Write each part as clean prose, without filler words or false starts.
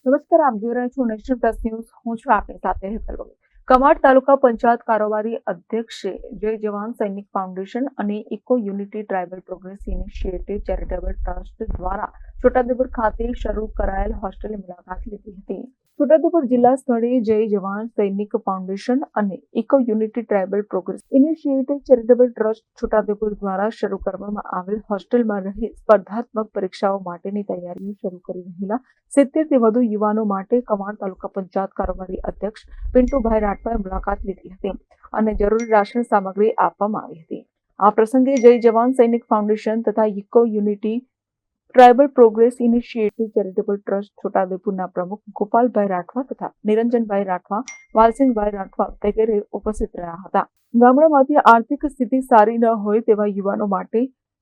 નમસ્કાર, આપ જોઈ રહ્યા છો નેશનલ પ્લસ ન્યૂઝ. હું છું આપની સાથે હેતલ વગર. કમાડ તાલુકા પંચાયત કારોબારી અધ્યક્ષે જય જવાન સૈનિક ફાઉન્ડેશન અને eco unity tribal progress initiative charitable trust દ્વારા છોટાઉદેપુર ખાતે શરૂ કરાયેલ હોસ્ટેલની મુલાકાત લીધી હતી. છોટાઉદેપુર જિલ્લા સ્થળે જય જવાન સૈનિક ફાઉન્ડેશન અને eco unity tribal progress initiative charitable trust Chhotaudepur દ્વારા શરૂ કરવામાં આવેલ હોસ્ટેલમાં રહી સ્પર્ધાત્મક પરીક્ષાઓ માટેની તૈયારીઓ શરૂ કરી રહેલા 70 થી વધુ યુવાનો માટે કમાડ તાલુકા પંચાયત કારોબારી અધ્યક્ષ પિન્ટુભાઈ રાઠવાએ મુલાકાત લીધી હતી અને જરૂરી રાશન સામગ્રી આપવામાં આવી હતી. આ પ્રસંગે જય જવાન સૈનિક ફાઉન્ડેશન તથા eco unity tribal progress initiative charitable trust છોટાઉદેપુરના પ્રમુખ ગોપાલભાઈ રાઠવા તથા નિરંજનભાઈ રાઠવા, વાલસિંહભાઈ રાઠવા વગેરે ઉપસ્થિત રહ્યા હતા. ગામડામાંથી આર્થિક સ્થિતિ સારી ન હોય તેવા યુવાનો માટે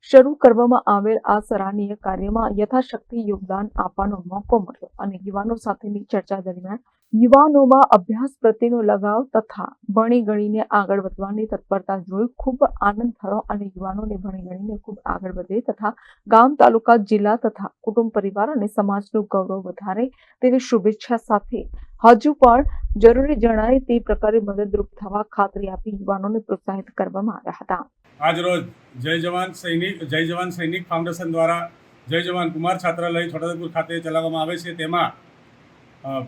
શરૂ કરવામાં આવેલ આ સરાહનીય કાર્યમાં યથાશક્તિ યોગદાન આપવાનો મોકો મળ્યો અને યુવાનો સાથેની ચર્ચા દરમિયાન યુવાનોમાં અભ્યાસ પ્રત્યેનો લગાવ તથા ભણી ગણીને આગળ વધવાની તત્પરતા જોઈ ખૂબ આનંદ થયો અને યુવાનોને ભણી ગણીને ખૂબ આગળ વધે તથા ગામ, તાલુકા, જિલ્લા તથા કુટુંબ, પરિવાર અને સમાજનું ગૌરવ વધારે તેવી શુભેચ્છા સાથે હજુ પણ જરૂરી જણાય તે પ્રકારે મદદરૂપ થવા ખાતરી આપી યુવાનોને પ્રોત્સાહિત કરવામાં આવ્યા હતા. આજ રોજ જય જવાન સૈનિક ફાઉન્ડેશન દ્વારા જય જવાન કુમાર છાત્રાલય છોટાઉદેપુર ખાતે ચલાવવામાં આવે છે. તેમાં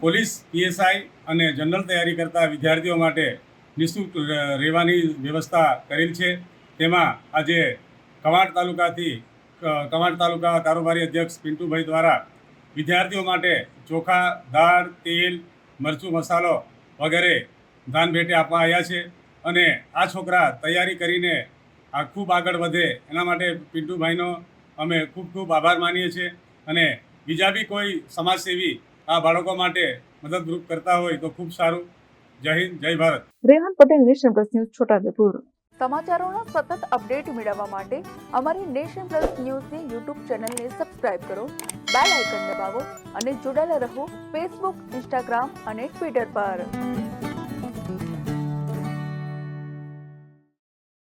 પોલીસ, પીએસઆઈ અને જનરલ તૈયારી કરતા વિદ્યાર્થીઓ માટે નિઃશુલ્ક રહેવાની વ્યવસ્થા કરેલ છે. તેમાં આજે કમાડ તાલુકા કારોબારી અધ્યક્ષ પિન્ટુભાઈ દ્વારા વિદ્યાર્થીઓ માટે ચોખા, દાળ, તેલ, મરચું, મસાલો વગેરે દાન ભેટે આપવા આવ્યા છે અને આ છોકરા તૈયારી કરીને આ ખૂબ આગળ વધે એના માટે પિન્ટુભાઈનો અમે ખૂબ આભાર માનીએ છીએ અને બીજા બી કોઈ સમાજસેવી આ બાળકો માટે મદદરૂપ કરતા હોય તો ખૂબ સારું. જય હિન્દ, જય Bharat. Rehan Patel, national plus news, Chhota Udepur. સમાચારોના સતત અપડેટ મેળવવા માટે અમારી નેશન પ્લસ ન્યૂઝની યુટ્યુબ ચેનલને સબસ્ક્રાઇબ કરો, બેલ આઇકન દબાવો અને જોડાયેલા રહો ફેસબુક, ઇન્સ્ટાગ્રામ અને ટ્વિટર પર.